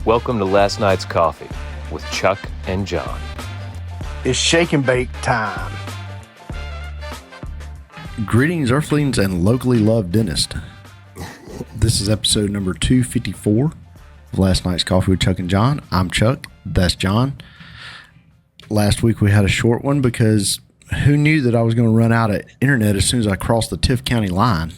Welcome to Last Night's Coffee with Chuck and John. It's shake and bake time. Greetings, earthlings and locally loved dentist. This is episode number 254 of Last Night's Coffee with Chuck and John. I'm Chuck. That's John. Last week we had a short one because who knew that I was going to run out of internet as soon as I crossed the Tiff County line?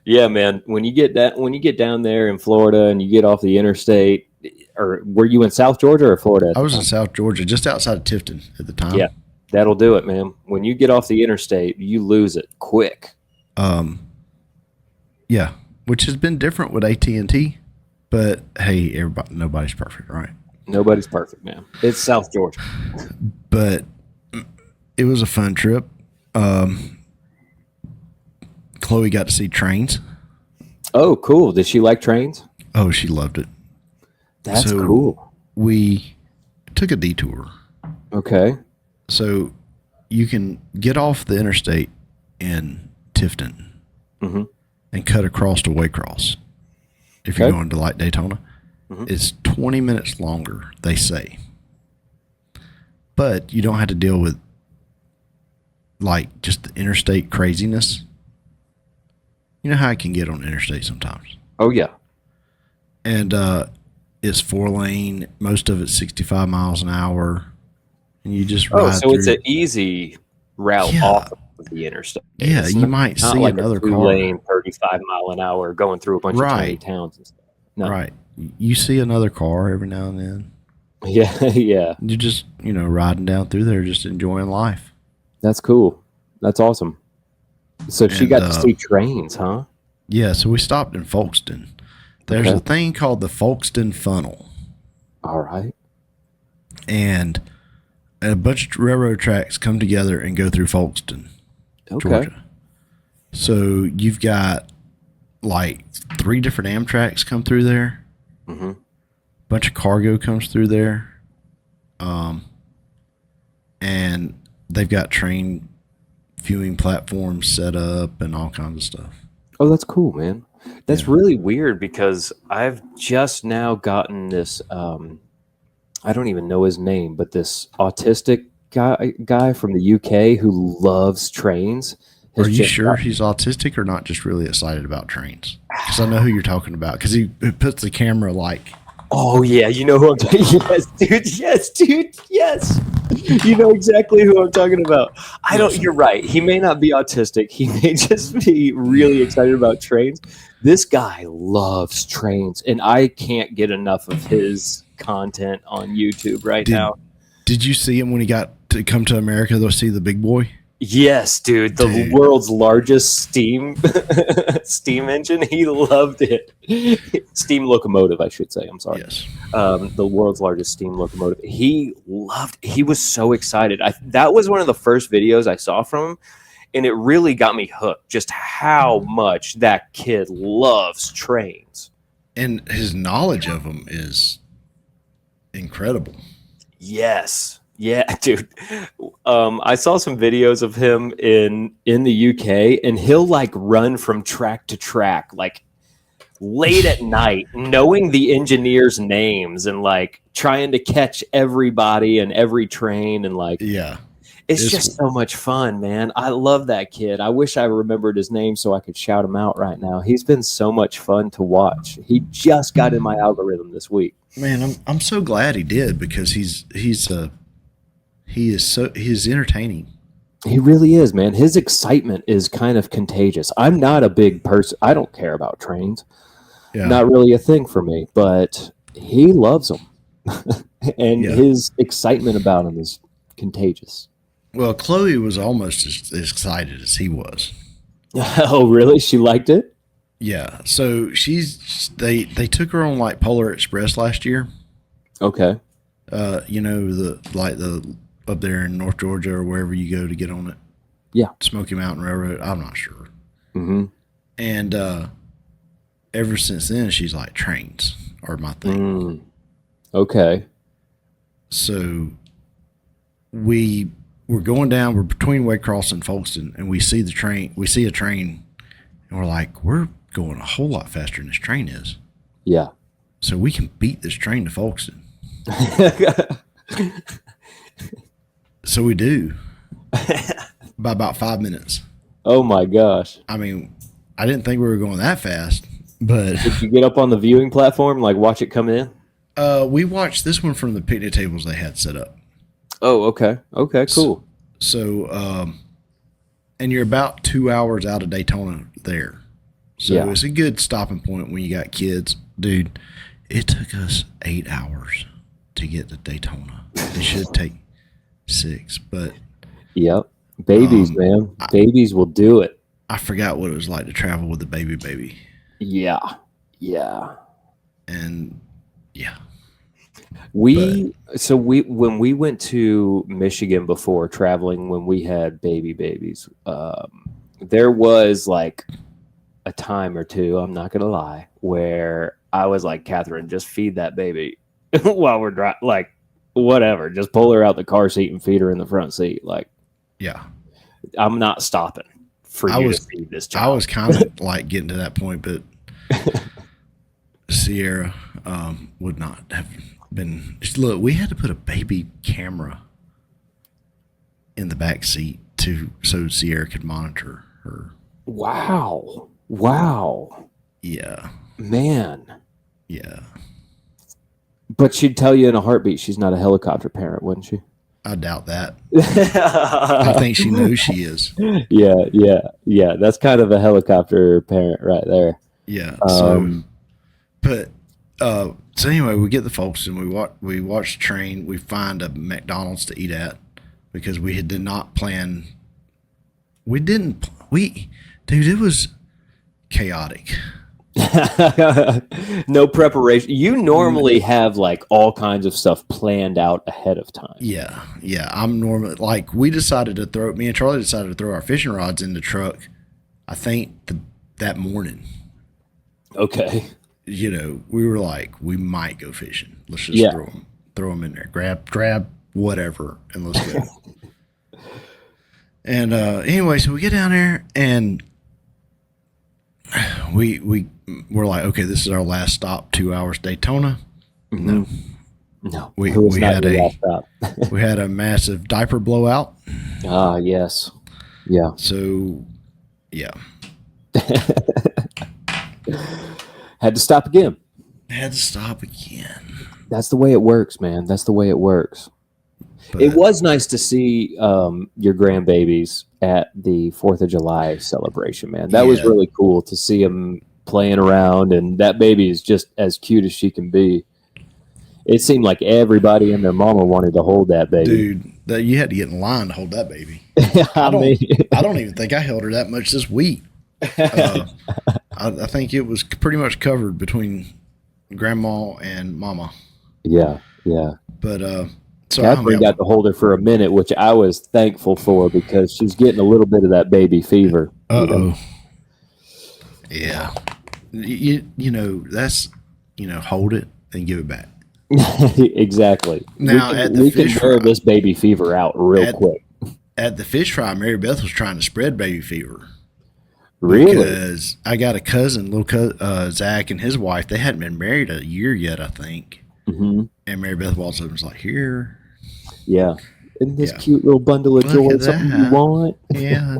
Yeah, man. When you get down there in Florida and you get off the interstate, or were you in South Georgia or Florida? I was in South Georgia, just outside of Tifton at the time. Yeah, that'll do it, man. When you get off the interstate, you lose it quick. Yeah, which has been different with AT&T, but hey, nobody's perfect, right? Nobody's perfect, man. It's South Georgia. But it was a fun trip. Chloe got to see trains. Oh, cool. Did she like trains? Oh, she loved it. That's cool. We took a detour. Okay. So you can get off the interstate in Tifton and cut across to Waycross. If you're going to like Daytona, it's 20 minutes longer, they say. But you don't have to deal with like just the interstate craziness. You know how I can get on the interstate sometimes. Oh, yeah. And it's 4-lane. Most of it's 65 miles an hour. And you just ride through. It's an easy route off of the interstate. Yeah, it's you might see like another a car. lane, 35 mile an hour going through a bunch of tiny towns and stuff. No. Right. You see another car every now and then. Yeah, yeah. You're just, riding down through there, just enjoying life. That's cool. That's awesome. So she got to see trains, huh? Yeah, so we stopped in Folkestone. There's a thing called the Folkestone Funnel. All right. And a bunch of railroad tracks come together and go through Folkestone, Georgia. So you've got like 3 different Amtraks come through there. A bunch of cargo comes through there. And they've got train viewing platforms set up and all kinds of stuff. Oh, that's cool, man. That's really weird because I've just now gotten this, I don't even know his name, but this autistic guy from the UK who loves trains. Are you sure he's autistic or not just really excited about trains? Because I know who you're talking about. Because he puts the camera like... Oh, yeah. You know who I'm talking about? Yes, dude. Yes, dude. Yes. You know exactly who I'm talking about. You're right. He may not be autistic. He may just be really excited about trains. This guy loves trains, and I can't get enough of his content on YouTube now. Did you see him when he got to come to America to see the big boy? Yes, dude. The world's largest steam engine. He loved it. Steam locomotive, I should say. I'm sorry. Yes. The world's largest steam locomotive. He was so excited. That was one of the first videos I saw from him, and it really got me hooked. Just how much that kid loves trains. And his knowledge of them is incredible. Yes. Yeah, dude. I saw some videos of him in the UK, and he'll like run from track to track, like late at night, knowing the engineers' names and like trying to catch everybody and every train, and like it's just so much fun, man. I love that kid. I wish I remembered his name so I could shout him out right now. He's been so much fun to watch. He just got in my algorithm this week. Man, I'm so glad he did because he's entertaining. He really is, man. His excitement is kind of contagious. I'm not a big person. I don't care about trains. Yeah. Not really a thing for me, but he loves them. And his excitement about them is contagious. Well, Chloe was almost as excited as he was. Oh, really? She liked it? Yeah. So they took her on like Polar Express last year. Okay. The up there in North Georgia or wherever you go to get on it. Yeah. Smoky Mountain Railroad. I'm not sure. And ever since then, she's like, trains are my thing. Okay. So we're going down, we're between Waycross and Folkestone, and we see a train, and we're like, we're going a whole lot faster than this train is. Yeah. So we can beat this train to Folkestone. So we do by about 5 minutes. Oh my gosh. I mean, I didn't think we were going that fast, but Did you get up on the viewing platform, like watch it come in? we watched this one from the picnic tables they had set up. Oh, okay. Okay, cool. So, and you're about 2 hours out of Daytona there. So Yeah. it's a good stopping point when you got kids. Dude, it took us 8 hours to get to Daytona. It should take 6, but Yep. Babies, man. Babies will do it. I forgot what it was like to travel with a baby. Yeah. Yeah. And yeah. When we went to Michigan before traveling, when we had babies, there was like a time or two, I'm not gonna lie, where I was like, Catherine, just feed that baby while we're driving, like whatever, just pull her out the car seat and feed her in the front seat. Like, Yeah. I'm not stopping for you to feed this child. I was kind of like getting to that point, but Sierra would not have been. Look, we had to put a baby camera in the back seat so Sierra could monitor her. Wow. Yeah. Man. Yeah. But she'd tell you in a heartbeat she's not a helicopter parent, wouldn't she? I doubt that. I think she knows she is. Yeah. That's kind of a helicopter parent right there. Yeah. So anyway, we get the folks and we watch the train. We find a McDonald's to eat at because we did not plan. Dude, it was chaotic. No preparation. You normally have like all kinds of stuff planned out ahead of time. Yeah. I'm normally like me and Charlie decided to throw our fishing rods in the truck. I think that morning. Okay. You know, we were like, we might go fishing. Let's just throw them in there. Grab whatever, and let's go. And anyway, so we get down there and we're like, okay, this is our last stop. 2 hours Daytona. No, we had a massive diaper blowout. Ah, yes, yeah. So, yeah, had to stop again. That's the way it works, man. That's the way it works. But it was nice to see your grandbabies at the 4th of July celebration, man. That was really cool to see them playing around, and that baby is just as cute as she can be. It seemed like everybody and their mama wanted to hold that baby. Dude, you had to get in line to hold that baby. I don't even think I held her that much this week. I think it was pretty much covered between grandma and mama. Yeah. But so Catherine got to hold her for a minute, which I was thankful for because she's getting a little bit of that baby fever. Uh-oh. Yeah. You know, that's, hold it and give it back. Exactly. Now, we can wear this baby fever out real quick. At the fish fry, Mary Beth was trying to spread baby fever. Really? Because I got a cousin, Zach, and his wife. They hadn't been married a year yet, I think. Mm-hmm. And Mary Beth walks up and was like, "Here, yeah, isn't this cute little bundle of joy something you want?" Yeah.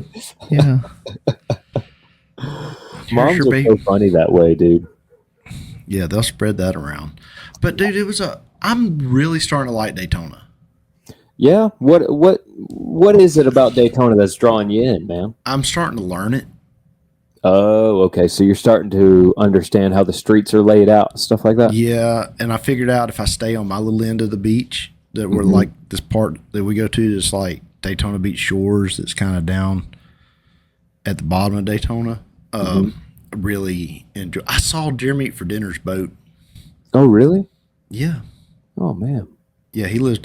Moms are so funny that way, dude. Yeah, they'll spread that around. But dude, I'm really starting to like Daytona. Yeah, what is it about Daytona that's drawing you in, man? I'm starting to learn it. Oh, okay. So you're starting to understand how the streets are laid out and stuff like that? Yeah, and I figured out if I stay on my little end of the beach, that we're like this part that we go to, is like Daytona Beach Shores, that's kind of down at the bottom of Daytona. Really enjoy. I saw Deer Meat for Dinner's boat. Oh, really? Yeah. Oh, man. Yeah, he lives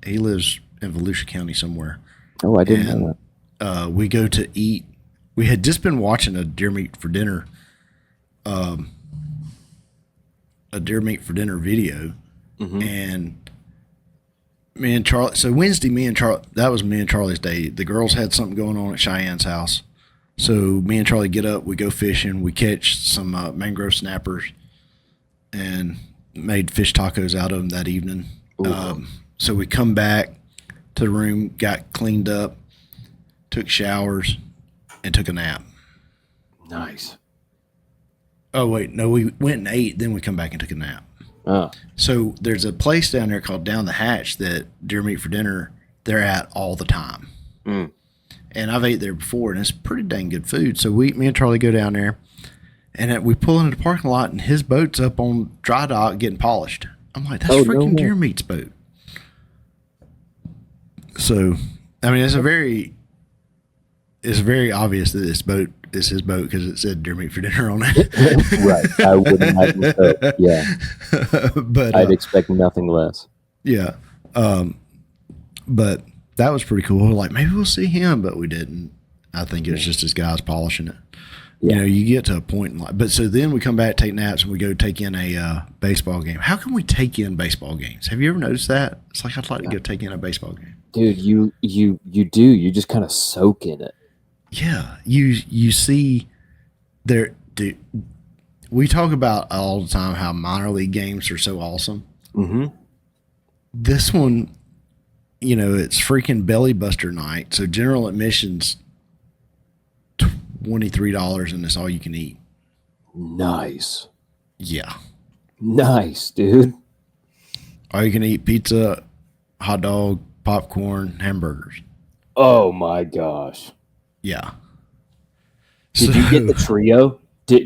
he lives in Volusia County somewhere. Oh, I didn't know that. We go to eat. We had just been watching a Deer Meat for Dinner video, and me and Charlie. So Wednesday, that was me and Charlie's day. The girls had something going on at Cheyenne's house, so me and Charlie get up. We go fishing. We catch some mangrove snappers, and made fish tacos out of them that evening. Ooh. So we come back to the room, got cleaned up, took showers, and took a nap. Nice. Oh, wait. No, we went and ate, then we come back and took a nap. Oh. So there's a place down there called Down the Hatch that Deer Meat for Dinner, they're at all the time. Mm. And I've ate there before, and it's pretty dang good food. So me and Charlie go down there, and we pull into the parking lot, and his boat's up on dry dock getting polished. I'm like, that's freaking Deer Meat's boat. So, I mean, it's very obvious that this boat is his boat because it said Deer Meat for Dinner on it. Right. I would imagine so. Yeah. But I'd expect nothing less. Yeah. But that was pretty cool. Like, maybe we'll see him, but we didn't. I think it's just his guys polishing it. Yeah. You know, you get to a point in life. But so then we come back, take naps, and we go take in a baseball game. How can we take in baseball games? Have you ever noticed that? It's like, I'd like to go take in a baseball game. Dude, you do. You just kind of soak in it. Yeah. You see there, dude, we talk about all the time how minor league games are so awesome. Mm-hmm. This one, you know, it's freaking belly buster night. So general admission's $23 and it's all you can eat. Nice. Yeah. Nice, dude. All you can eat: pizza, hot dog, popcorn, hamburgers. Oh my gosh. Yeah. Did you get the trio?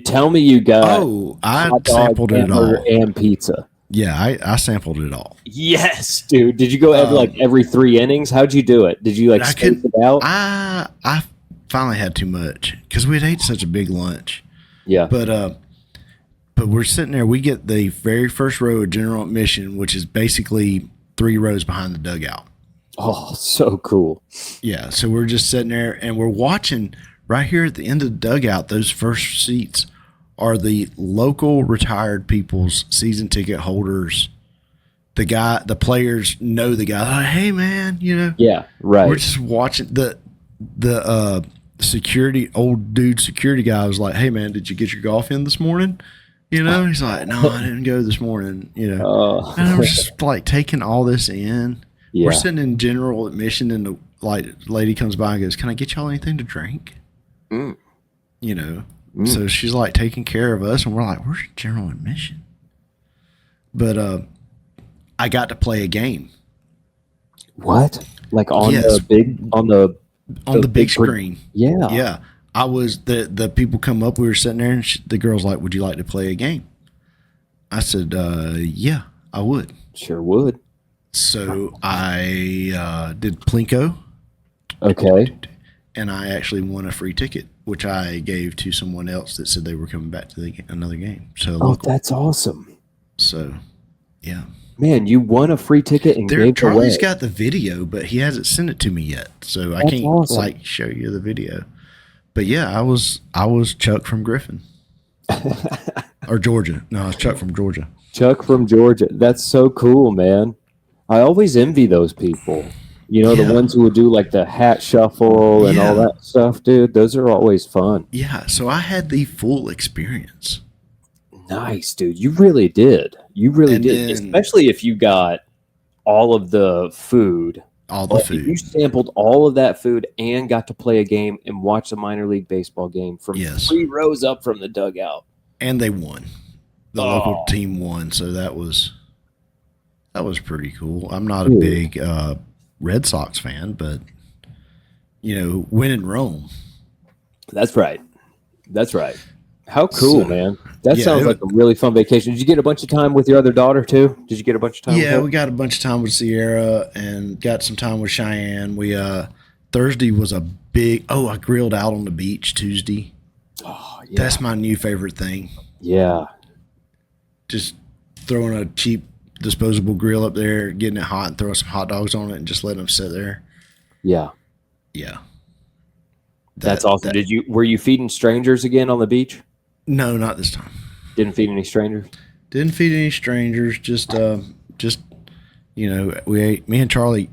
Tell me you got. Oh, I hot dog, sampled it all. And pizza. Yeah, I sampled it all. Yes, dude. Did you go every 3 innings? How'd you do it? Did you space it out? I finally had too much because we had ate such a big lunch. Yeah. But we're sitting there. We get the very first row of general admission, which is basically 3 rows behind the dugout. Oh, so cool. Yeah. So we're just sitting there and we're watching right here at the end of the dugout. Those first seats are the local retired people's season ticket holders. The players know the guy. Like, hey man, you know. Yeah, right. We're just watching the old security guy was like, hey man, did you get your golf in this morning? You know, he's like, no, I didn't go this morning. You know, and I was just like taking all this in. Yeah. We're sitting in general admission, and the lady comes by and goes, "Can I get y'all anything to drink?" Mm. You know, so she's like taking care of us, and we're like, "Where's general admission?" But I got to play a game. What? Like on the big screen? Yeah, yeah. I was the people come up. We were sitting there, and the girl's like, "Would you like to play a game?" I said, "Yeah, I would." Sure would. So I did Plinko. Okay. And I actually won a free ticket, which I gave to someone else that said they were coming back to another game. So that's awesome. So, yeah. Man, you won a free ticket and gave it away. Charlie's got the video, but he hasn't sent it to me yet, so I can't show you the video. But yeah, I was Chuck from Griffin. Or Georgia. No, I was Chuck from Georgia. Chuck from Georgia. That's so cool, man. I always envy those people. You know, the ones who would do like the hat shuffle and all that stuff, dude. Those are always fun. Yeah, so I had the full experience. Nice, dude. You really did. You really did. Especially if you got all of the food. All the food. You sampled all of that food and got to play a game and watch a minor league baseball game from 3 rows up from the dugout. And they won. The local team won, so that was pretty cool. I'm not a big Red Sox fan, but you know, win in Rome. That's right. How cool, man. That sounds like a really fun vacation. Did you get a bunch of time with your other daughter too? Did you get a bunch of time with her? We got a bunch of time with Sierra and got some time with Cheyenne. We Thursday was a big I grilled out on the beach Tuesday. Oh, yeah. That's my new favorite thing. Yeah. Just throwing a cheap disposable grill up there, getting it hot and throwing some hot dogs on it and just letting them sit there. Yeah. Yeah. That's awesome. Were you feeding strangers again on the beach? No, not this time. Didn't feed any strangers? Didn't feed any strangers. Just you know, we ate. Me and Charlie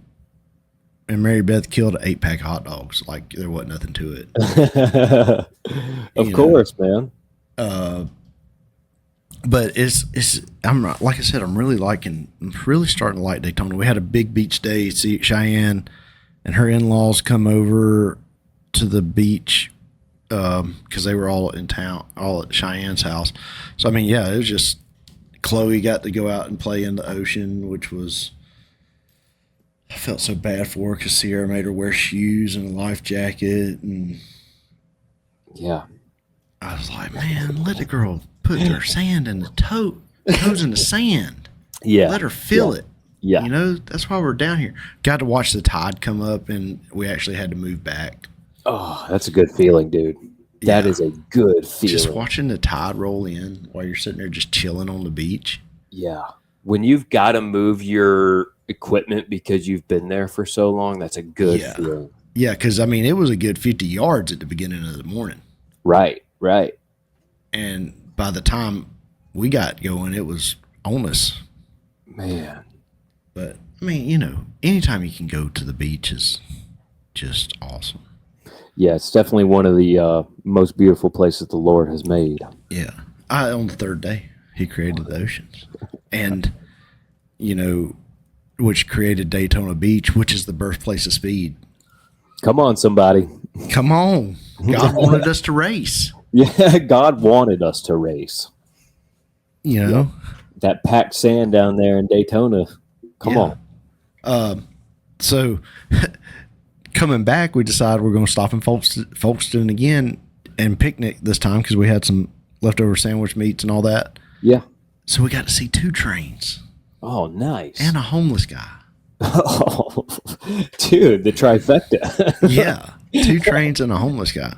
and Mary Beth killed an 8-pack of hot dogs. Like there wasn't nothing to it. Of course, man. But I'm like I said, I'm really starting to like Daytona. We had a big beach day. See, Cheyenne and her in-laws come over to the beach because they were all in town, all at Cheyenne's house. So I mean, yeah, it was just Chloe got to go out and play in the ocean, which was, I felt so bad for her because Sierra made her wear shoes and a life jacket, and Yeah. I was like, man, let the girl put her sand in the toes in the sand. Yeah. Let her feel it. Yeah. You know, that's why we're down here. Got to watch the tide come up, and we actually had to move back. Oh, that's a good feeling, dude. That is a good feeling. Just watching the tide roll in while you're sitting there just chilling on the beach. Yeah. When you've got to move your equipment because you've been there for so long, that's a good feeling. Yeah, because, I mean, it was a good 50 yards at the beginning of the morning. Right, right. And by the time we got going, it was on us. Man. But, I mean, you know, anytime you can go to the beach is just awesome. Yeah, it's definitely one of the most beautiful places the Lord has made. Yeah. On the third day, he created the oceans. And, you know, which created Daytona Beach, which is the birthplace of speed. Come on, somebody. Come on. God wanted us to race. Yeah, God wanted us to race. You know? That packed sand down there in Daytona. Come on. So coming back, we decided we're going to stop in Folkestone again and picnic this time because we had some leftover sandwich meats and all that. Yeah. So we got to see 2 trains. Oh, nice. And a homeless guy. Oh, dude, the trifecta. Yeah. 2 trains and a homeless guy.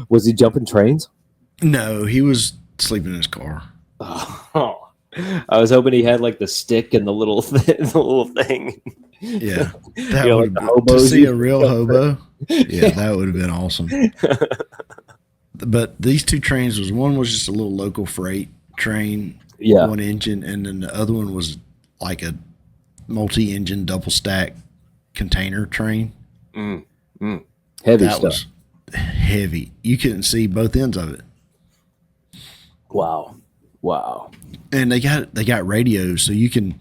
Was he jumping trains? No, he was sleeping in his car. Oh, I was hoping he had like the stick and the little thing. Yeah, that You know, would like the hobos to see you a real hobo. Yeah, that would have been awesome. But these 2 trains one was just a little local freight train, Yeah. 1 engine, and then the other one was like a multi-engine double stack container train. Heavy That stuff. was heavy. You couldn't see both ends of it. Wow. And they got radios, so you can,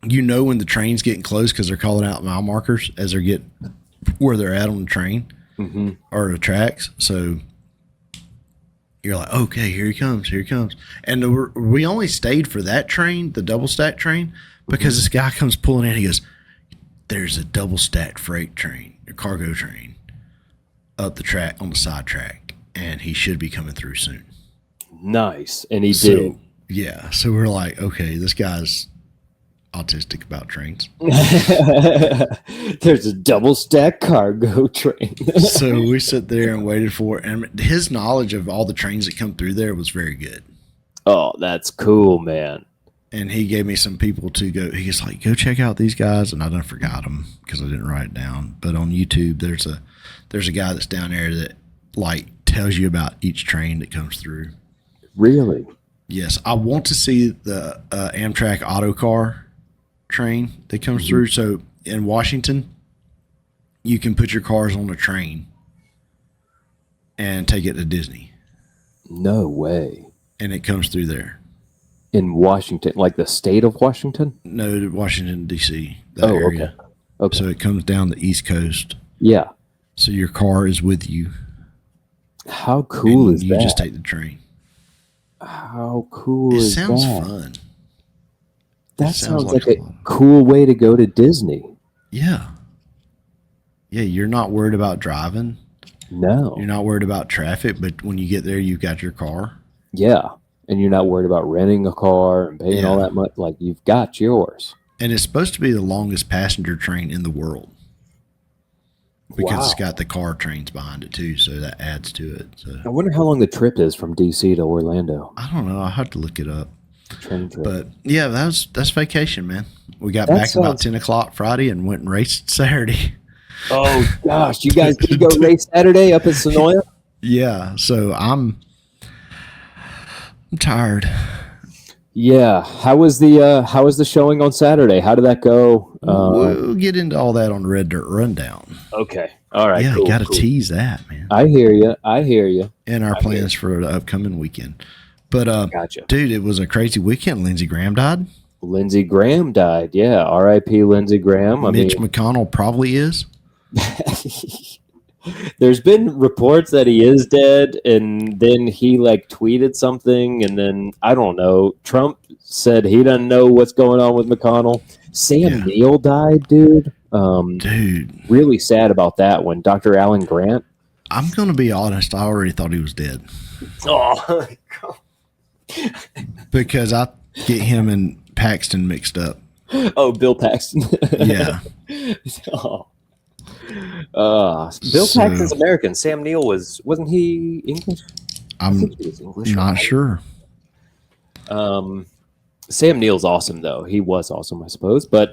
you know, when the train's getting close because they're calling out mile markers as they're getting where they're at on the train or the tracks. So you're like, okay, here he comes. And we only stayed for that train, the double stack train, because this guy comes pulling in. He goes, "There's a double stack freight train, a cargo train, up the track on the side track, and he should be coming through soon." Nice. And he did. Yeah. So we're like, okay, this guy's autistic about trains. There's a double stack cargo train. So we sit there and waited for it. And his knowledge of all the trains that come through there was very good. Oh, that's cool, man. And he gave me some people to go. He was like, go check out these guys. And I done forgot them because I didn't write it down. But on YouTube, there's a guy that's down there that like tells you about each train that comes through. Really? Yes. I want to see the Amtrak Autocar train that comes through. So in Washington, you can put your cars on a train and take it to Disney. No way. And it comes through there. In Washington, like the state of Washington? No, Washington, D.C., that area. Okay. So it comes down the East Coast. Yeah. So your car is with you. How cool is you that? You just take the train. How cool is that? It sounds fun. That sounds like a cool way to go to Disney. Yeah. Yeah, you're not worried about driving. No. You're not worried about traffic, but when you get there, you've got your car. Yeah. And you're not worried about renting a car and paying all that much. Like, you've got yours. And it's supposed to be the longest passenger train in the world. Because it's got the car trains behind it, too, so that adds to it. So I wonder how long the trip is from D.C. to Orlando. I don't know. I'll have to look it up. Train trip. But, yeah, that's vacation, man. We got back about 10 o'clock Friday and went and raced Saturday. Oh, gosh. You guys did go race Saturday up in Sonoya? Yeah. So I'm tired. Yeah. How was the showing on Saturday? How did that go? We'll get into all that on the Red Dirt Rundown. Okay. All right. Yeah, cool, got to tease that, man. I hear you. And our plans for the upcoming weekend. But Gotcha. dude, it was a crazy weekend. Lindsey Graham died. Lindsey Graham died. Yeah, R.I.P. Lindsey Graham. Mitch McConnell probably is. There's been reports that he is dead, and then he like tweeted something, and then I don't know. Trump said he doesn't know what's going on with McConnell. Sam Neill died, dude. Dude, really sad about that one. Dr. Alan Grant. I'm gonna be honest. I already thought he was dead. Oh, because I get him and Paxton mixed up. Oh, Bill Paxton. Yeah. Oh. Bill Paxton's American. Sam Neill wasn't he English? I'm he was English, not right? sure. Sam Neill's awesome though. He was awesome, I suppose. But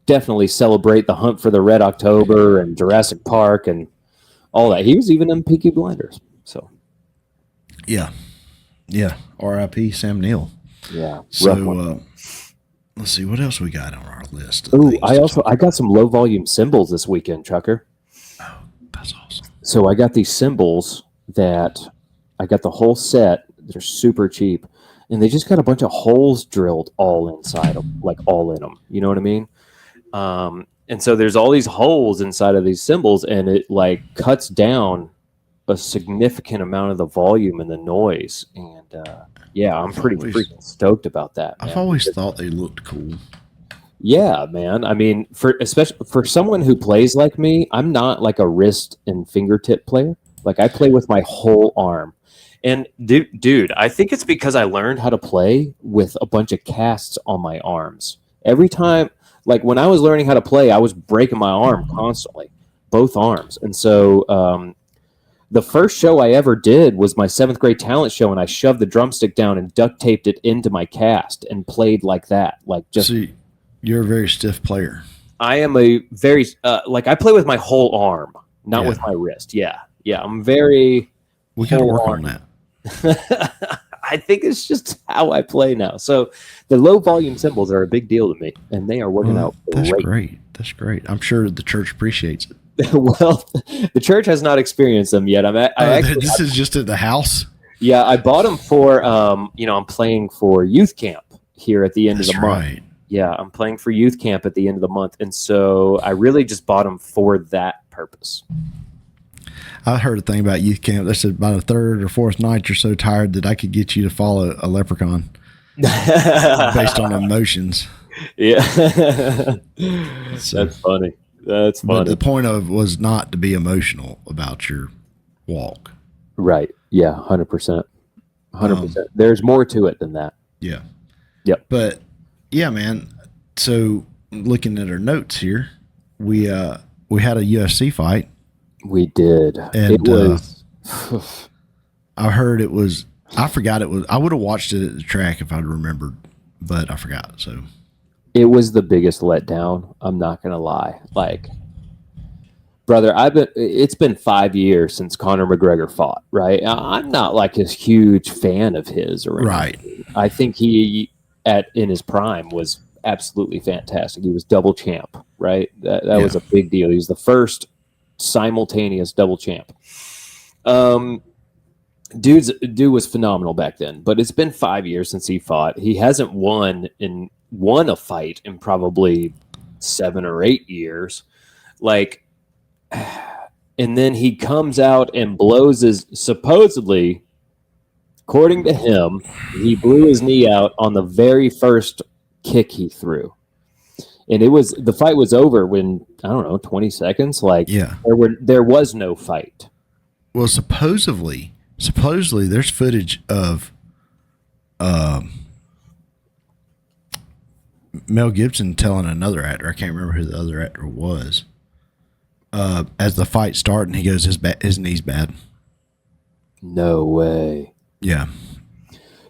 definitely celebrate the Hunt for the Red October and Jurassic Park and all that. He was even in Peaky Blinders. So yeah. R.I.P. Sam Neill. Yeah. So let's see what else we got on our list. Oh, I got some low volume cymbals this weekend, Chucker. Oh, that's awesome. So I got these cymbals that I got the whole set. They're super cheap, and they just got a bunch of holes drilled all inside them, like all in them. You know what I mean? And so there's all these holes inside of these cymbals, and it like cuts down a significant amount of the volume and the noise. And yeah, I'm pretty freaking stoked about that, man. I've always thought they looked cool. Yeah, man. I mean, especially for someone who plays like me, I'm not like a wrist and fingertip player. Like I play with my whole arm. And dude, I think it's because I learned how to play with a bunch of casts on my arms. Every time, like when I was learning how to play, I was breaking my arm constantly, both arms. And so the first show I ever did was my 7th grade talent show, and I shoved the drumstick down and duct taped it into my cast and played like that. Like just. See, you're a very stiff player. I am a very I play with my whole arm, not with my wrist. Yeah, I'm very. We got to work on that. I think it's just how I play now. So the low volume cymbals are a big deal to me, and they are working out great. That's great. I'm sure the church appreciates it. Well, the church has not experienced them yet. This is just at the house. Yeah, I bought them for I'm playing for youth camp here at the end of the month. Right. Yeah, I'm playing for youth camp at the end of the month, and so I really just bought them for that purpose. I heard a thing about youth camp. They said by the 3rd or 4th night, you're so tired that I could get you to follow a leprechaun based on emotions. Yeah, So, that's funny. That's funny. But the point was not to be emotional about your walk. Right. Yeah, 100%. 100%. There's more to it than that. Yeah. Yep. But yeah, man. So looking at our notes here, we had a UFC fight. We did. And it was. I heard it was. I forgot it was. I would have watched it at the track if I'd remembered, but I forgot. So it was the biggest letdown. I'm not gonna lie. Like, brother, it's been 5 years since Conor McGregor fought. Right. I'm not like a huge fan of his. Or anything. Right. I think he in his prime was absolutely fantastic. He was double champ. Right. That was a big deal. He was the first simultaneous double champ. Dude was phenomenal back then, but it's been 5 years since he fought. He hasn't won a fight in probably 7 or 8 years. Like, and then he comes out and blows supposedly, according to him, he blew his knee out on the very first kick he threw. And the fight was over when, I don't know, 20 seconds. Like, there was no fight. Well, supposedly there's footage of Mel Gibson telling another actor, I can't remember who the other actor was, as the fight started, and he goes, his knee's bad. No way. Yeah.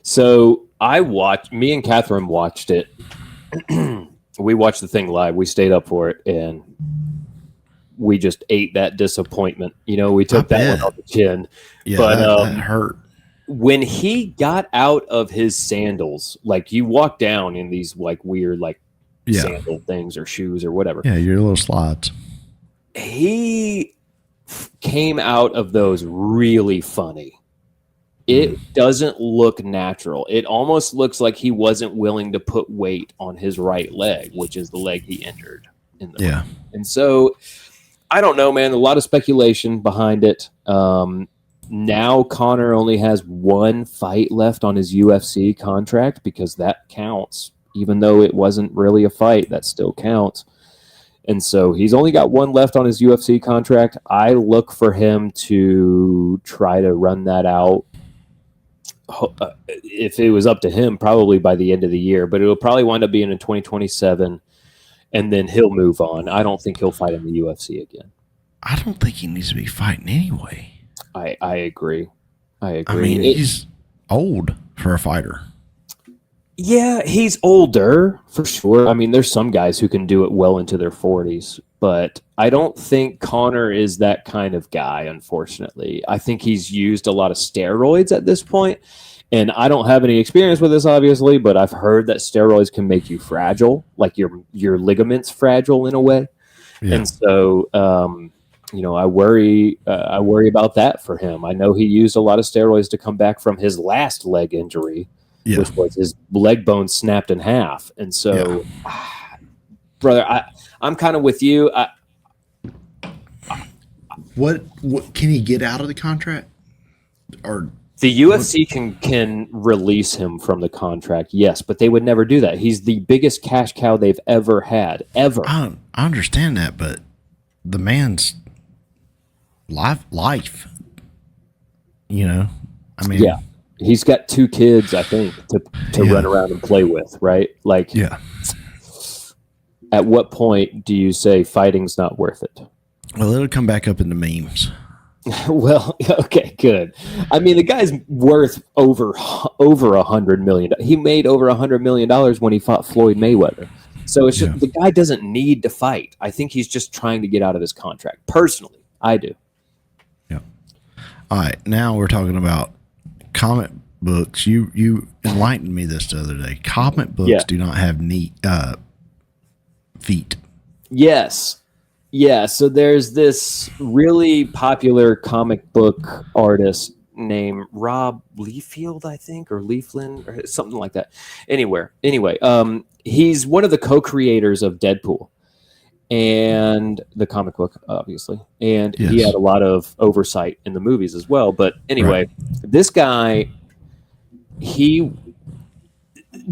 So me and Catherine watched it. We watched the thing live. We stayed up for it, and we just ate that disappointment. We took that one off the chin. Yeah, but that hurt. When he got out of his sandals, like you walk down in these like weird sandal things or shoes or whatever. Yeah, your little slides. He came out of those really funny. it doesn't look natural. It almost looks like he wasn't willing to put weight on his right leg, which is the leg he injured in the ring. And so I don't know, man. A lot of speculation behind it. Now Conor only has one fight left on his UFC contract because that counts. Even though it wasn't really a fight, that still counts. And so he's only got one left on his UFC contract. I look for him to try to run that out. If it was up to him, probably by the end of the year, but it'll probably wind up being in 2027, and then he'll move on. I don't think he'll fight in the UFC again. I don't think he needs to be fighting anyway. I agree. I mean, he's old for a fighter. Yeah, he's older for sure. I mean, there's some guys who can do it well into their 40s, but I don't think Conor is that kind of guy, unfortunately. I think he's used a lot of steroids at this point, and I don't have any experience with this, obviously, but I've heard that steroids can make you fragile, like your ligaments fragile in a way. Yeah. And so, I worry about that for him. I know he used a lot of steroids to come back from his last leg injury, which was his leg bone snapped in half. And so, brother, I'm kind of with you. What can he get out of the contract? Or the UFC can release him from the contract, yes, but they would never do that. He's the biggest cash cow they've ever had, ever. I understand that, but the man's life, I mean, yeah, he's got 2 kids, I think, to run around and play with, right? Like, at what point do you say fighting's not worth it? Well, it'll come back up in the memes. Well, okay, good. I mean, the guy's worth over $100 million. He made over $100 million when he fought Floyd Mayweather. So it's just, the guy doesn't need to fight. I think he's just trying to get out of his contract. Personally, I do. Yeah. All right, now we're talking about comic books. You enlightened me this the other day. Comic books do not have feet. Yes. Yeah, so there's this really popular comic book artist named Rob Liefeld, I think, or Lieflin, or something like that. Anyway, he's one of the co-creators of Deadpool and the comic book, obviously. And he had a lot of oversight in the movies as well. But anyway, this guy,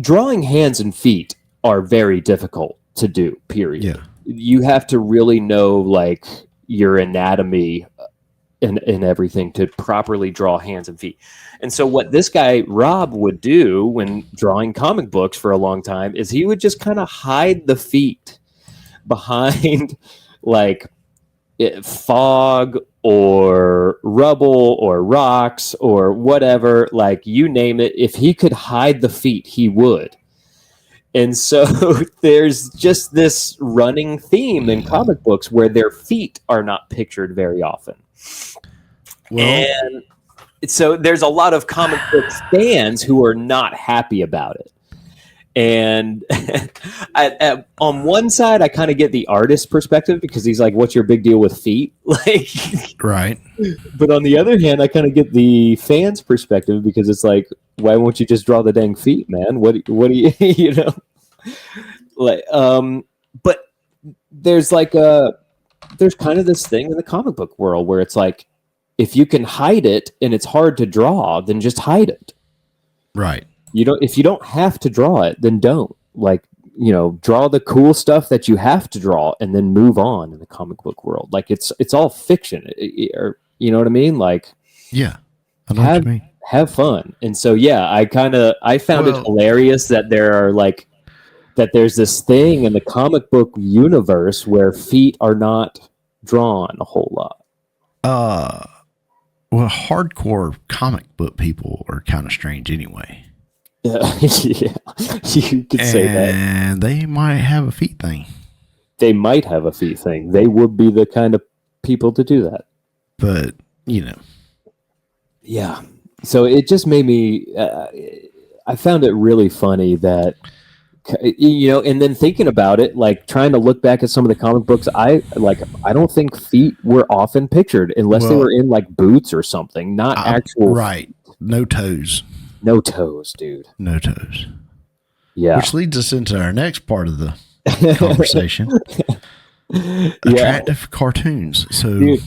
drawing hands and feet are very difficult to do, period. Yeah. You have to really know, like, your anatomy and everything to properly draw hands and feet. And so what this guy, Rob, would do when drawing comic books for a long time is he would just kind of hide the feet behind, like, fog or rubble or rocks or whatever, like, you name it. If he could hide the feet, he would. And so there's just this running theme in comic books where their feet are not pictured very often. And so there's a lot of comic book fans who are not happy about it. And on one side, I kind of get the artist perspective because he's like, what's your big deal with feet? Like, right. But on the other hand, I kind of get the fans perspective because it's like, why won't you just draw the dang feet, man? What do you, you know? Like, but there's there's kind of this thing in the comic book world where it's like, if you can hide it and it's hard to draw, then just hide it. Right. If you don't have to draw it, then don't. Like, draw the cool stuff that you have to draw and then move on in the comic book world. Like, it's all fiction. Or, you know what I mean? Like, yeah, I know what you mean. Have fun. And so, yeah, I found it hilarious that there's this thing in the comic book universe where feet are not drawn a whole lot. Well, hardcore comic book people are kind of strange anyway. Yeah, you could say that. And they might have a feet thing. They might have a feet thing. They would be the kind of people to do that. But, Yeah. So it just made me, I found it really funny that, and then thinking about it, like trying to look back at some of the comic books, I don't think feet were often pictured unless they were in like boots or something, not actual. Right. No toes. No toes, dude. No toes. Yeah. Which leads us into our next part of the conversation. Yeah. Attractive cartoons. So, Dude,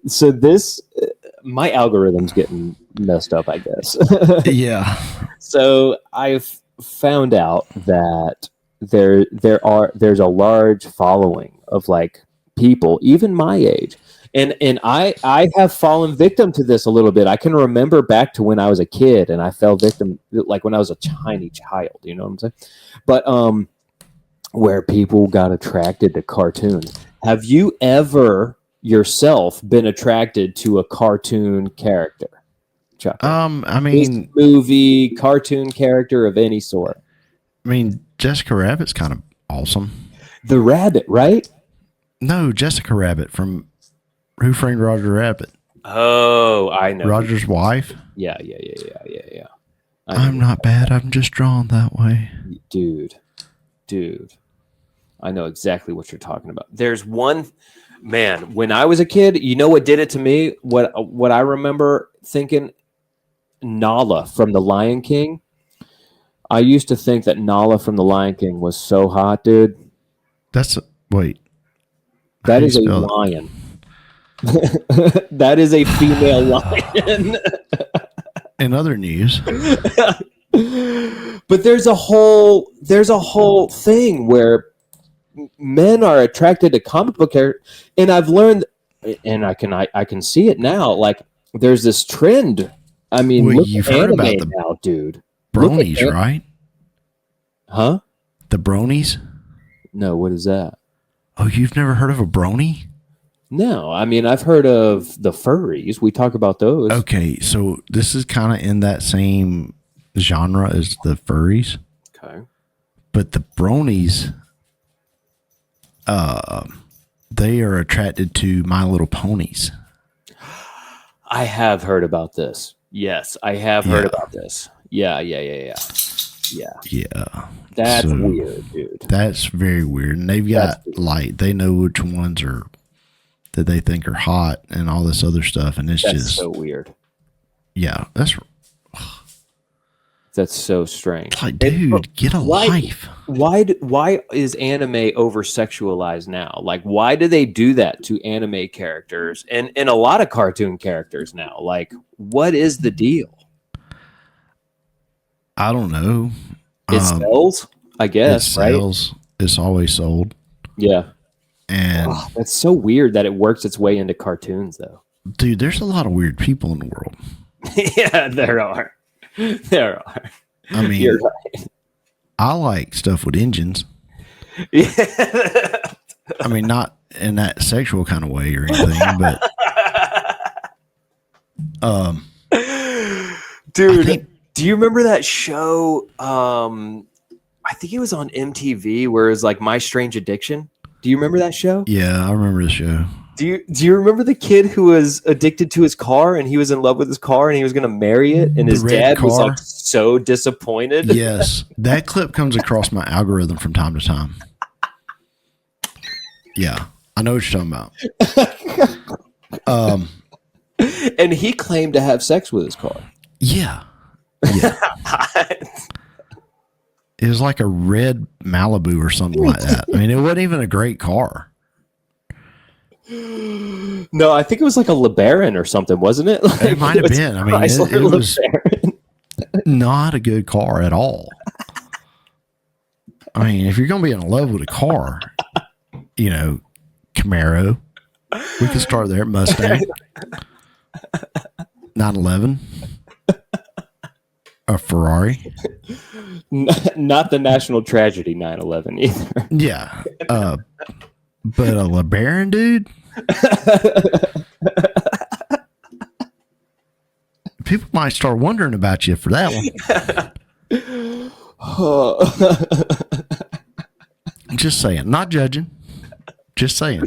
so this, my algorithm's getting messed up, I guess. yeah. So I've found out that there's a large following of like people, even my age. And I have fallen victim to this a little bit. I can remember back to when I was a kid and I fell victim like when I was a tiny child, you know what I'm saying? But where people got attracted to cartoons. Have you ever yourself been attracted to a cartoon character? Chuck? I mean, movie, cartoon character of any sort. Jessica Rabbit's kind of awesome. The rabbit, right? No, Jessica Rabbit from Who Framed Roger Rabbit. Oh, I know. Roger's wife. Yeah. I'm not bad. I'm just drawn that way. Dude. I know exactly what you're talking about. There's one, man, when I was a kid, you know what did it to me? What I remember thinking, Nala from The Lion King. I used to think that Nala from The Lion King was so hot, dude. Wait. That is a lion. That is a female lion. In other news. But there's a whole thing where men are attracted to comic book characters, and I've learned, and I can see it now. Like there's this trend. I mean, well, look you've at heard anime about the now, dude. Bronies, right? Huh? The bronies? No, what is that? Oh, you've never heard of a brony? No, I mean I've heard of the furries. We talk about those. Okay, so this is kind of in that same genre as the furries. Okay. But the bronies, they are attracted to My Little Ponies. I have heard about this. Yes, I have heard about this. Yeah. That's weird, dude. That's very weird. And they've got they know which ones are that they think are hot and all this other stuff. And that's just so weird. Yeah, that's so strange. Like, dude, get a life. Why is anime over sexualized now? Like, why do they do that to anime characters and a lot of cartoon characters now? Like, what is the deal? I don't know. It sells, I guess, right? It's always sold. Yeah. And that's so weird that it works its way into cartoons, though. Dude, there's a lot of weird people in the world. Yeah, there are. I mean, you're right. I like stuff with engines. Yeah. I mean, not in that sexual kind of way or anything, but dude, do you remember that show? I think it was on MTV where it was like My Strange Addiction. Do you remember that show? Yeah, I remember the show. Do you remember the kid who was addicted to his car and he was in love with his car and he was going to marry it and his dad was like so disappointed? Yes, that clip comes across my algorithm from time to time. Yeah, I know what you're talking about. And he claimed to have sex with his car. Yeah. It was like a red Malibu or something like that. I mean, it wasn't even a great car. No, I think it was like a LeBaron or something, wasn't it? Like, it might have been. I mean, it was not a good car at all. I mean, if you're going to be in love with a car, Camaro, we can start there. Mustang, 911, a Ferrari. Not the national tragedy 9/11 either. Yeah. But a LeBaron, dude? People might start wondering about you for that one. Just saying. Not judging. Just saying.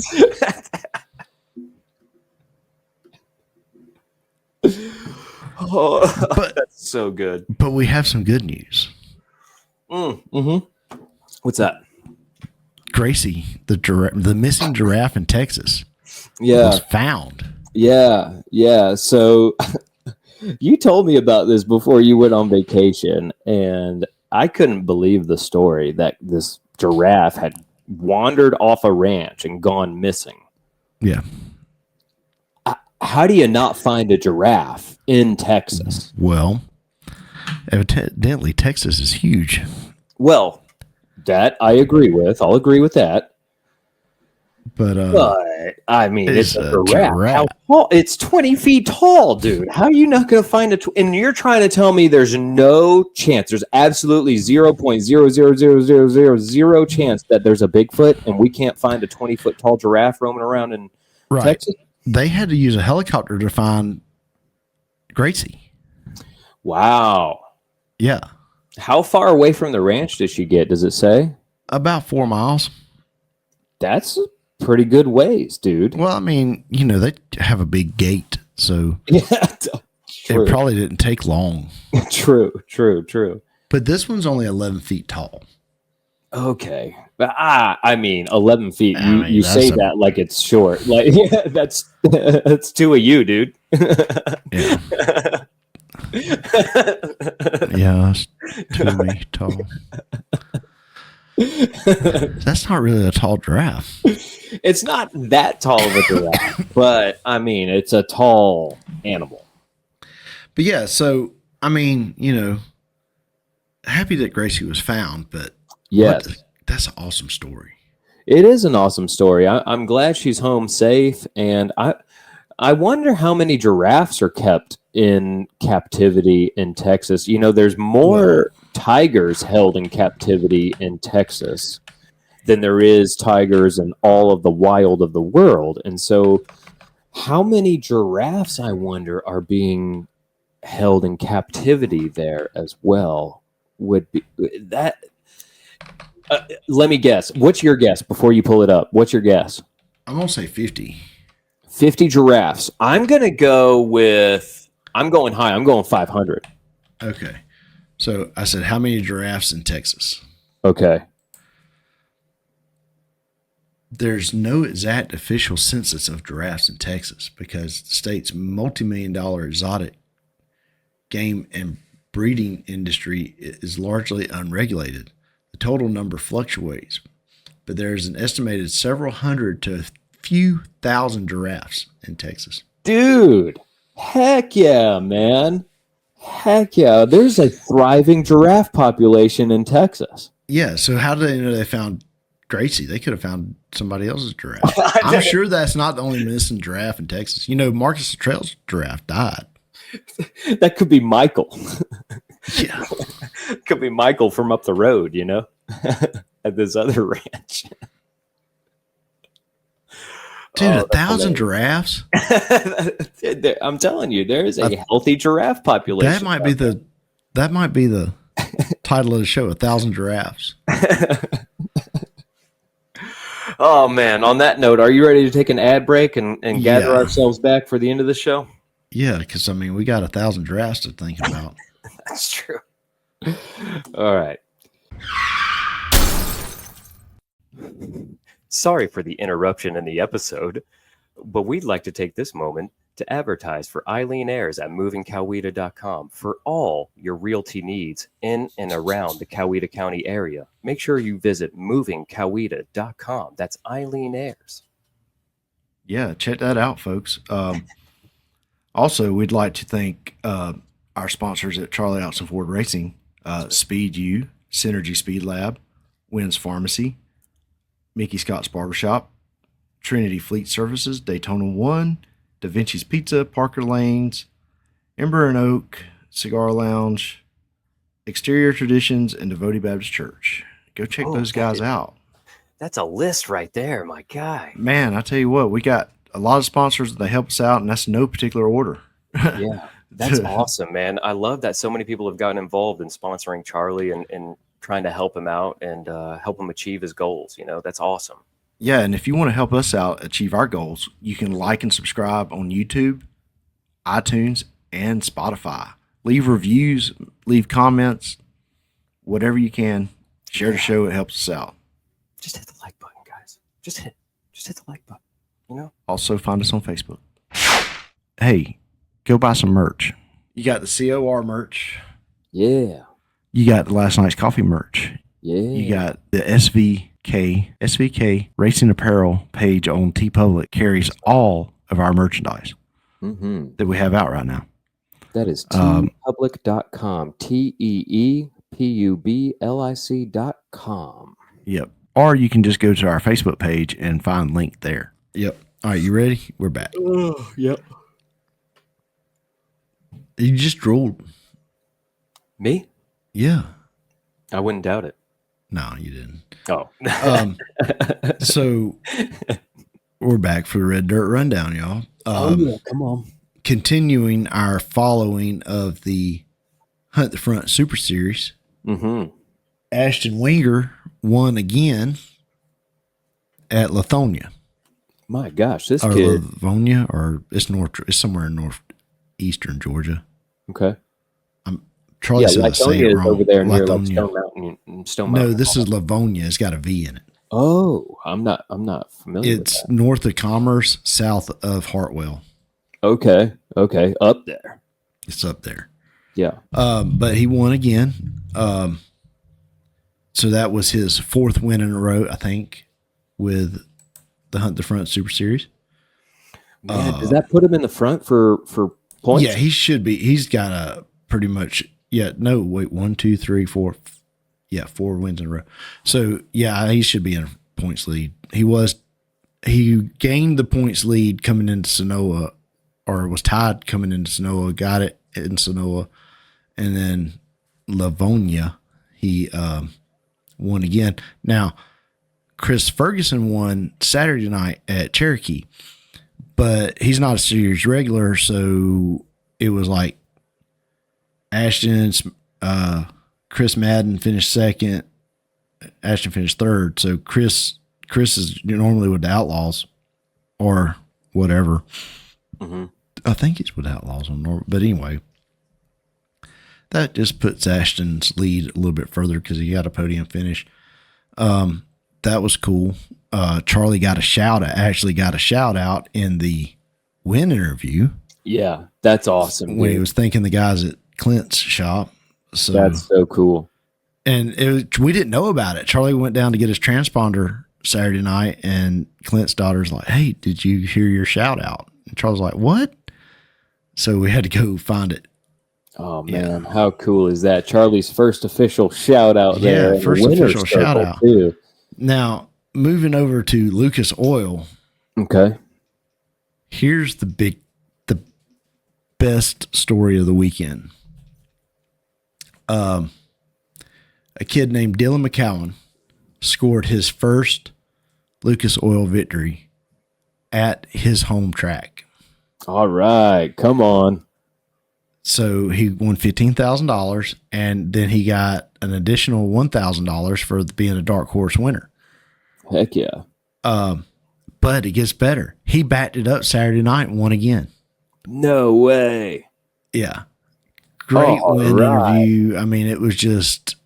But that's so good. But we have some good news. What's that? Gracie, the missing giraffe in Texas, was found. Yeah. So You told me about this before you went on vacation, and I couldn't believe the story that this giraffe had wandered off a ranch and gone missing. Yeah. How do you not find a giraffe in Texas? Well, evidently Texas is huge. Well, that I agree with. I'll agree with that. But I mean, it's a giraffe. giraffe. How tall? It's 20 feet tall, dude. How are you not going to find and you're trying to tell me there's no chance, there's absolutely 0.00000 chance that there's a Bigfoot and we can't find a 20-foot tall giraffe roaming around in Texas? They had to use a helicopter to find Gracie. Wow. Yeah. How far away from the ranch did she get? Does it say? About 4 miles. That's pretty good ways, dude. Well, I mean, they have a big gate, so Yeah, it probably didn't take long. True. But this one's only 11 feet tall. Okay. But I mean, 11 feet. You that's say that like it's short. Like, yeah, that's two of you, dude. Yeah. Yeah, that's 2 me tall. That's not really a tall giraffe. It's not that tall of a giraffe, but I mean, it's a tall animal. But yeah, so I mean, happy that Gracie was found, but yes, that's an awesome story. It is an awesome story. I'm glad she's home safe, and I wonder how many giraffes are kept in captivity in Texas. There's more tigers held in captivity in Texas than there is tigers in all of the wild of the world. And so how many giraffes, I wonder, are being held in captivity there as well? Would be that. Let me guess. What's your guess before you pull it up? What's your guess? I'm going to say 50. 50 giraffes. I'm going high. I'm going 500. Okay. So I said, how many giraffes in Texas? Okay. There's no exact official census of giraffes in Texas because the state's multi-million-dollar exotic game and breeding industry is largely unregulated. The total number fluctuates, but there's an estimated several hundred to a few thousand giraffes in Texas. Dude, heck yeah, man. Heck yeah. There's a thriving giraffe population in Texas. Yeah, so how do they know they found Gracie? They could have found somebody else's giraffe. I'm sure that's not the only missing giraffe in Texas. Marcus Luttrell's giraffe died. That could be Michael. Yeah. Could be Michael from up the road, at this other ranch. Dude, 1,000 giraffes? I'm telling you, there is a healthy giraffe population. That might be the title of the show, 1,000 giraffes. Oh man, on that note, are you ready to take an ad break and gather ourselves back for the end of the show? Yeah, because we got 1,000 giraffes to think about. That's true. All right. Sorry for the interruption in the episode, but we'd like to take this moment to advertise for Eileen Ayers at movingcoweta.com for all your realty needs in and around the Coweta County area. Make sure you visit movingcoweta.com. That's Eileen Ayers. Yeah, check that out, folks. Also, we'd like to thank our sponsors at Charlie Austin Ford Racing, Speed U, Synergy Speed Lab, Wynn's Pharmacy, Mickey Scott's Barbershop, Trinity Fleet Services, Daytona 1, Da Vinci's Pizza, Parker Lanes, Ember and Oak, Cigar Lounge, Exterior Traditions, and Devotee Baptist Church. Go check those guys out. That's a list right there, my guy. Man, I tell you what, we got a lot of sponsors that help us out, and that's no particular order. Yeah, that's awesome, man. I love that so many people have gotten involved in sponsoring Charlie and trying to help him out and help him achieve his goals. That's awesome. Yeah, and if you want to help us out achieve our goals, you can like and subscribe on YouTube, iTunes, and Spotify. Leave reviews, leave comments, whatever you can. Share the show. It helps us out. Just hit the like button, guys. Just hit the like button. Also, find us on Facebook. Hey, go buy some merch. You got the COR merch. Yeah. You got the Last Night's Coffee merch. Yeah. You got the SVK Racing Apparel page on TeePublic carries all of our merchandise that we have out right now. That is teepublic.com. TeePublic.com. Yep. Or you can just go to our Facebook page and find the link there. Yep. All right, you ready? We're back. Oh, yep. You just drooled. Me? Yeah. I wouldn't doubt it. No, you didn't. Oh. So we're back for the Red Dirt Rundown, y'all. Yeah, come on. Continuing our following of the Hunt the Front Super Series. Ashton Winger won again at Lithonia. My gosh, this or kid. Livonia, or it's somewhere in northeastern Georgia. Okay. Charlie said I say it wrong. Over there near like Lithonia. Stone Mountain. No, this is Livonia. It's got a V in it. Oh, I'm not familiar with that. North of Commerce, south of Hartwell. Okay. Up there. It's up there. Yeah. But he won again. So that was his fourth win in a row, I think, with the Hunt the Front Super Series. Man, does that put him in the front for points? Yeah, he should be. He's got a pretty much. Yeah, no, wait, 1, 2, 3, 4. Yeah, 4 wins in a row. So yeah, he should be in a points lead. He gained the points lead coming into Sonoa, or was tied coming into Sonoa, got it in Sonoa, and then Livonia, he won again. Now, Chris Ferguson won Saturday night at Cherokee, but he's not a series regular, so it was like Ashton's Chris Madden finished second, Ashton finished third. So Chris is normally with the Outlaws or whatever. I think it's with Outlaws on North, but anyway, that just puts Ashton's lead a little bit further because he got a podium finish. That was cool. Charlie actually got a shout out in the win interview. Yeah, that's awesome. When he was thanking the guys at Clint's shop. So that's so cool. And we didn't know about it. Charlie went down to get his transponder Saturday night, and Clint's daughter's like, "Hey, did you hear your shout out?" And Charles was like, "What?" So we had to go find it. Oh man, How cool is that? Charlie's first official shout out there. Yeah, first official shout out. Too. Now, moving over to Lucas Oil. Okay. Here's the best story of the weekend. A kid named Dylan McCowan scored his first Lucas Oil victory at his home track. All right, come on. So he won $15,000, and then he got an additional $1,000 for being a dark horse winner. Heck yeah. But it gets better. He backed it up Saturday night and won again. No way. Yeah. Great win interview. I mean, it was the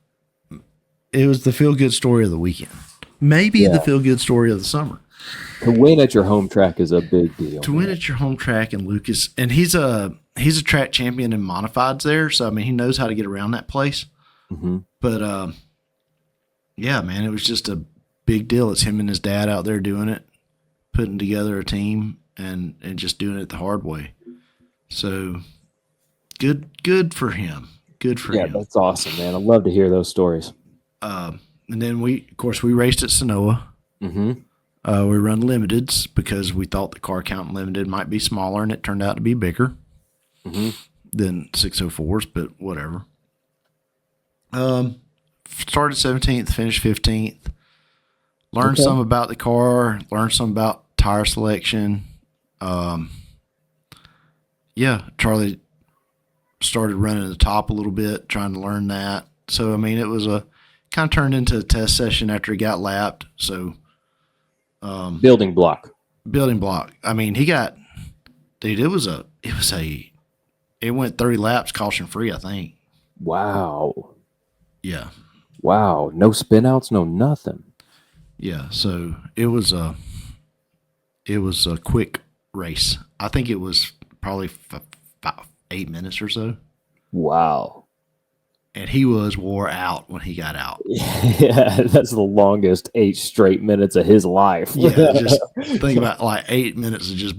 feel-good story of the weekend. Maybe the feel-good story of the summer. To win at your home track is a big deal. To win at your home track, and Lucas, and he's a track champion in modifieds there, so I mean he knows how to get around that place. But yeah, man, it was just a big deal. It's him and his dad out there doing it, putting together a team, and just doing it the hard way. So good for him. Good for him. Yeah, that's awesome, man. I love to hear those stories. And then we raced at Sonoa. We run limiteds because we thought the car count limited might be smaller, and it turned out to be bigger than 604s, but whatever. Started 17th, finished 15th. Learned some about the car, learned some about tire selection. Charlie started running the top a little bit, trying to learn that. So, I mean, it was kind of turned into a test session after he got lapped. So, building block. I mean, it went 30 laps caution free, I think. Wow. Yeah. Wow. No spin outs, no nothing. Yeah. So it was a quick race. I think it was probably 8 minutes or so. Wow. And he was wore out when he got out. Yeah, that's the longest 8 straight minutes of his life. Yeah, just think about like 8 minutes of just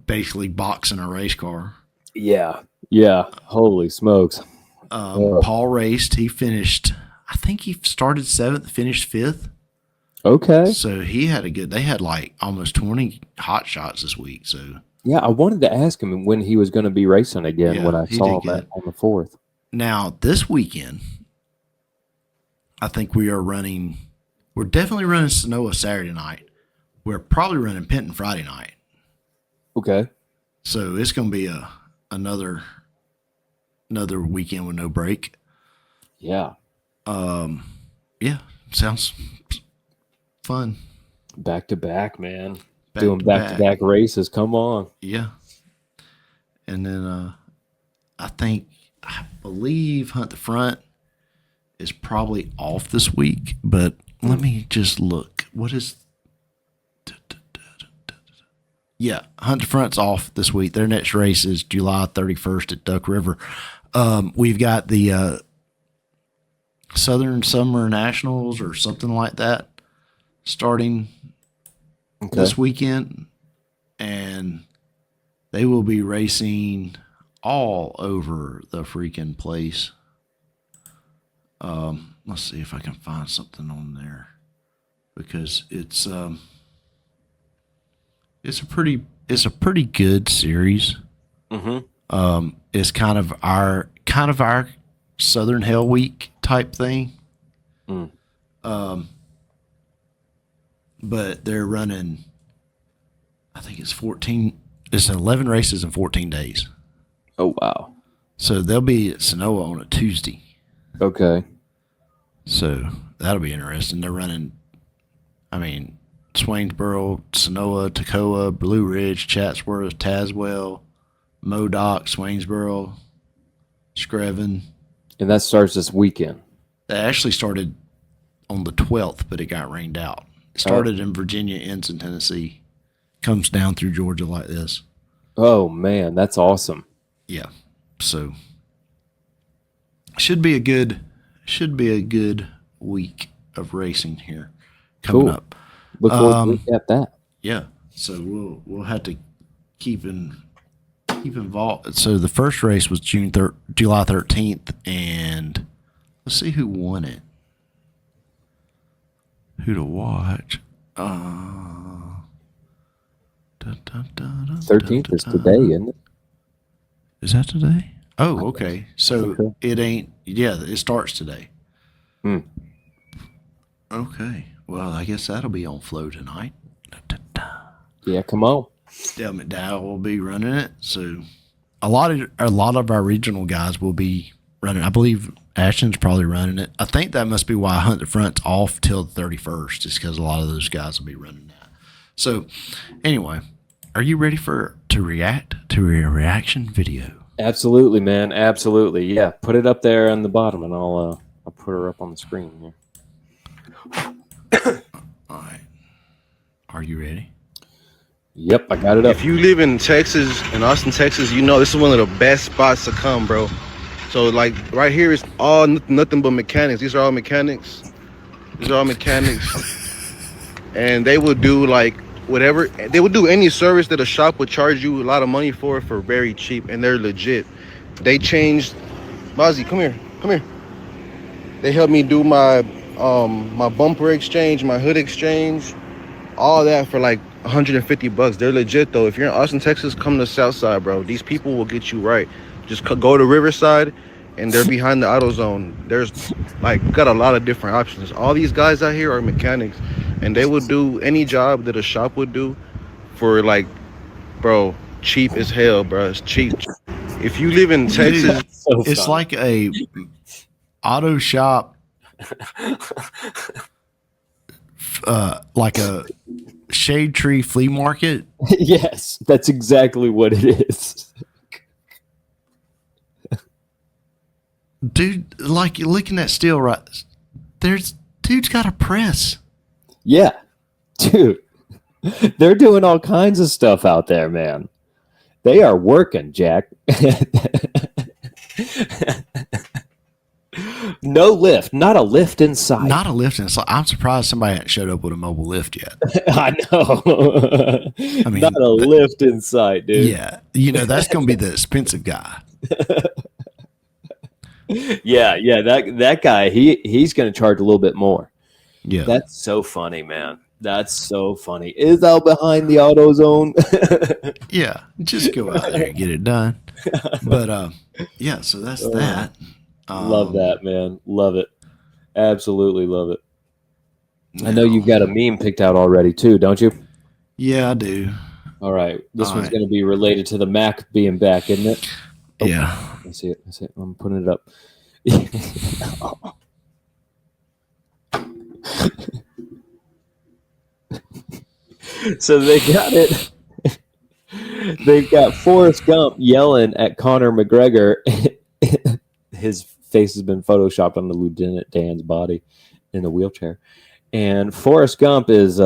basically boxing a race car. Yeah. Holy smokes. Paul raced. He finished, I think he started 7th, finished 5th. Okay. So he had they had like almost 20 hot shots this week. So yeah, I wanted to ask him when he was going to be racing again when I saw him on the 4th. Now, this weekend, I think we're definitely running Sonoma Saturday night. We're probably running Penton Friday night. Okay. So it's going to be another weekend with no break. Yeah. Yeah, sounds fun. Back to back, man. Doing back to back races. Come on. Yeah. And then I believe Hunt the Front is probably off this week, but let me just look. What is? Yeah, Hunt the Front's off this week. Their next race is July 31st at Duck River. We've got the Southern Summer Nationals or something like that starting this weekend, and they will be racing all over the freaking place. Let's see if I can find something on there, because it's a pretty good series. Mm-hmm. It's kind of our Southern Hell Week type thing. But they're running, I think it's 11 races in 14 days. Oh, wow. So they'll be at Sonoma on a Tuesday. Okay. So that'll be interesting. They're running, Swainsboro, Sonoma, Toccoa, Blue Ridge, Chatsworth, Tazewell, Modoc, Swainsboro, Screven. And that starts this weekend. That actually started on the 12th, but it got rained out. It started in Virginia, ends in Tennessee, comes down through Georgia like this. Oh, man, that's awesome. Yeah. So should be a good week of racing here coming up. Look forward to that. Yeah. So we'll have to keep involved. So the first race was July 13th, and let's see who won it. Who to watch? 13th is today, isn't it? Is that today? Oh, okay. So it ain't. Yeah, it starts today. Okay. Well, I guess that'll be on Flow tonight. Yeah, come on. Dale McDowell will be running it. So a lot of our regional guys will be running. I believe Ashton's probably running it. I think that must be why Hunt the Front's off till the 31st, is because a lot of those guys will be running that. So anyway, are you ready to react to a reaction video? Absolutely, man. Absolutely. Yeah. Put it up there on the bottom, and I'll put her up on the screen here. All right. Are you ready? Yep, I got it up. If you live in Texas, in Austin, Texas, you know this is one of the best spots to come, bro. So, like, right here is all nothing but mechanics. These are all mechanics. And they will do, like, whatever. They would do any service that a shop would charge you a lot of money for very cheap, and they're legit. They changed. Mozzie, come here. They helped me do my bumper exchange, my hood exchange, all that for like $150. They're legit though. If you're in Austin, Texas, come to Southside, bro. These people will get you right. Just go to Riverside, and they're behind the AutoZone. There's got a lot of different options. All these guys out here are mechanics, and they would do any job that a shop would do for cheap as hell, bro. It's cheap. If you live in Texas, it's like a auto shop, like a shade tree flea market. Yes, that's exactly what it is. Dude, like you're looking at steel, right? Dude's got a press. Yeah, dude. They're doing all kinds of stuff out there, man. They are working, Jack. No lift, not a lift in sight. Not a lift inside. I'm surprised somebody hasn't showed up with a mobile lift yet. I know. I mean, not a lift in sight, dude. Yeah, that's going to be the expensive guy. Yeah. That guy, he's going to charge a little bit more. Yeah, that's so funny, man. That's so funny. Is out behind the AutoZone? Yeah, just go out there and get it done. But yeah, so that's that. Love that, man. Love it. Absolutely love it. I know you've got a meme picked out already too, don't you? Yeah, I do. All right. This one's going to be related to the Mac being back, isn't it? Oh, yeah. I see it. I'm putting it up. So they got it. They've got Forrest Gump yelling at Conor McGregor. His face has been photoshopped on the Lieutenant Dan's body in a wheelchair. And Forrest Gump is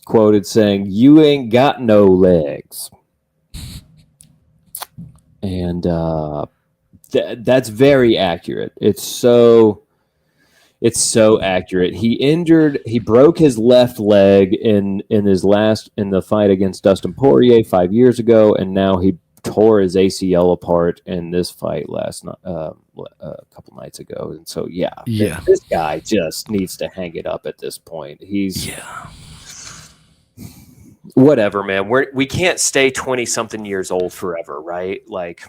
quoted saying, "You ain't got no legs." And that's very accurate. It's so accurate. He broke his left leg in the fight against Dustin Poirier 5 years ago, and now he tore his ACL apart in this fight last night, a couple nights ago. And so, this guy just needs to hang it up at this point. He's whatever, man. We can't stay 20-something years old forever, right? Like,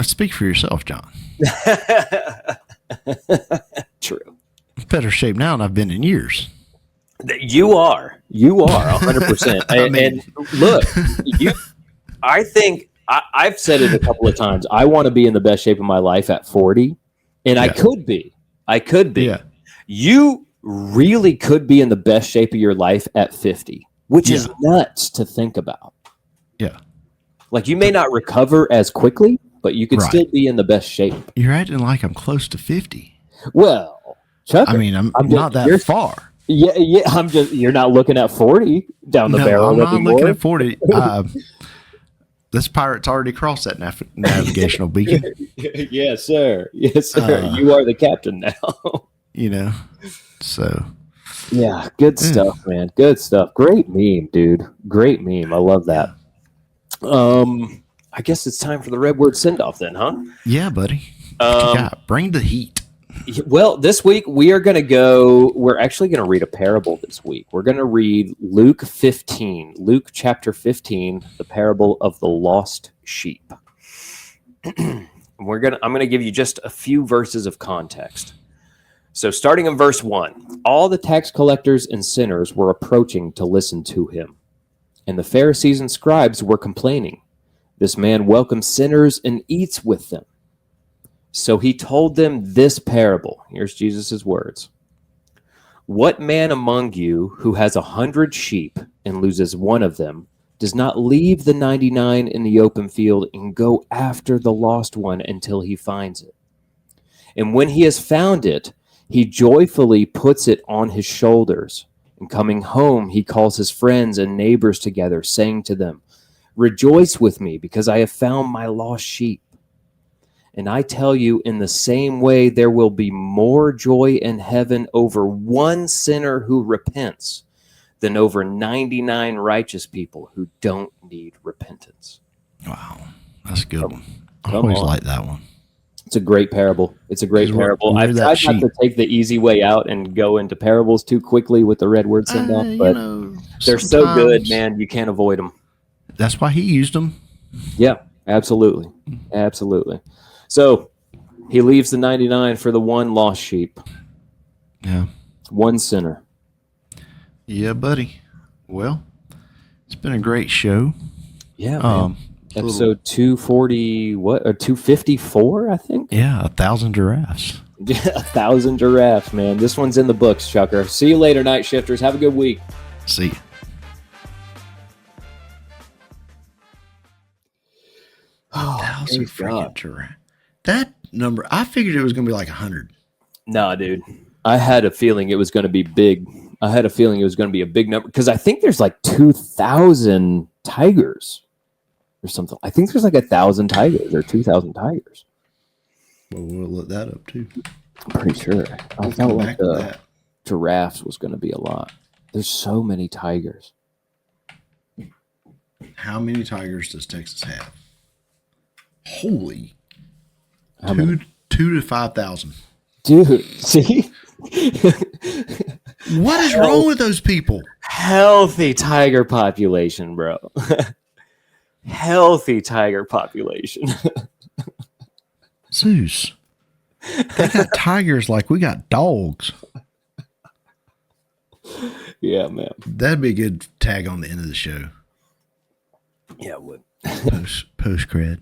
speak for yourself, John. True. Better shape now than I've been in years. You are 100%. And look, I think I've said it a couple of times. I want to be in the best shape of my life at 40, and I could be. Yeah. You really could be in the best shape of your life at 50, which is nuts to think about. Yeah. Like, you may not recover as quickly, but you could still be in the best shape. You're acting like I'm close to 50. Well, Chuck, I mean, I'm not that far. Yeah. You're not looking at 40 down the barrel. I'm not looking at 40. This pirate's already crossed that navigational beacon. Yes, sir. You are the captain now. So. Yeah, good stuff, man. Good stuff. Great meme, dude. Great meme. I love that. I guess it's time for the Red Word send-off then, huh? Yeah, buddy. What you got? Bring the heat. Well, this week we're actually going to read a parable this week. We're going to read Luke chapter 15, the parable of the lost sheep. I'm going to give you just a few verses of context. So starting in verse 1, all the tax collectors and sinners were approaching to listen to him. And the Pharisees and scribes were complaining, "This man welcomes sinners and eats with them." So he told them this parable. Here's Jesus' words. "What man among you who has 100 sheep and loses one of them does not leave the 99 in the open field and go after the lost one until he finds it? And when he has found it, he joyfully puts it on his shoulders. And coming home, he calls his friends and neighbors together, saying to them, 'Rejoice with me, because I have found my lost sheep.' And I tell you, in the same way, there will be more joy in heaven over one sinner who repents than over 99 righteous people who don't need repentance." Wow, that's a good one. I always like that one. It's a great parable. I've tried not to take the easy way out and go into parables too quickly with the Red Word send-off, but they're so good, man, you can't avoid them. That's why he used them. Yeah, absolutely. Absolutely. So he leaves the 99 for the one lost sheep. Yeah. One sinner. Yeah, buddy. Well, it's been a great show. Yeah. Episode 240, or 254, I think? Yeah, 1,000 giraffes. 1,000 giraffes, man. This one's in the books, Chucker. See you later, Night Shifters. Have a good week. See you. Oh, 1,000 freaking giraffes. That number, I figured it was going to be like 100. Nah, dude. I had a feeling it was going to be big. I had a feeling it was going to be a big number because I think there's like 2,000 tigers. or something. I think there's like 1,000 tigers or 2,000 tigers. Well, we'll look that up too. I'm pretty sure. I We'll felt come like back with the that. giraffes was going to be a lot. There's so many tigers. How many tigers does Texas have? Holy. How many? 2 to 5,000. Dude, see? What is wrong with those people? Healthy tiger population, bro. Healthy tiger population. Zeus. They got tigers like we got dogs. Yeah, man. That'd be a good tag on the end of the show. Yeah, it would. Post cred.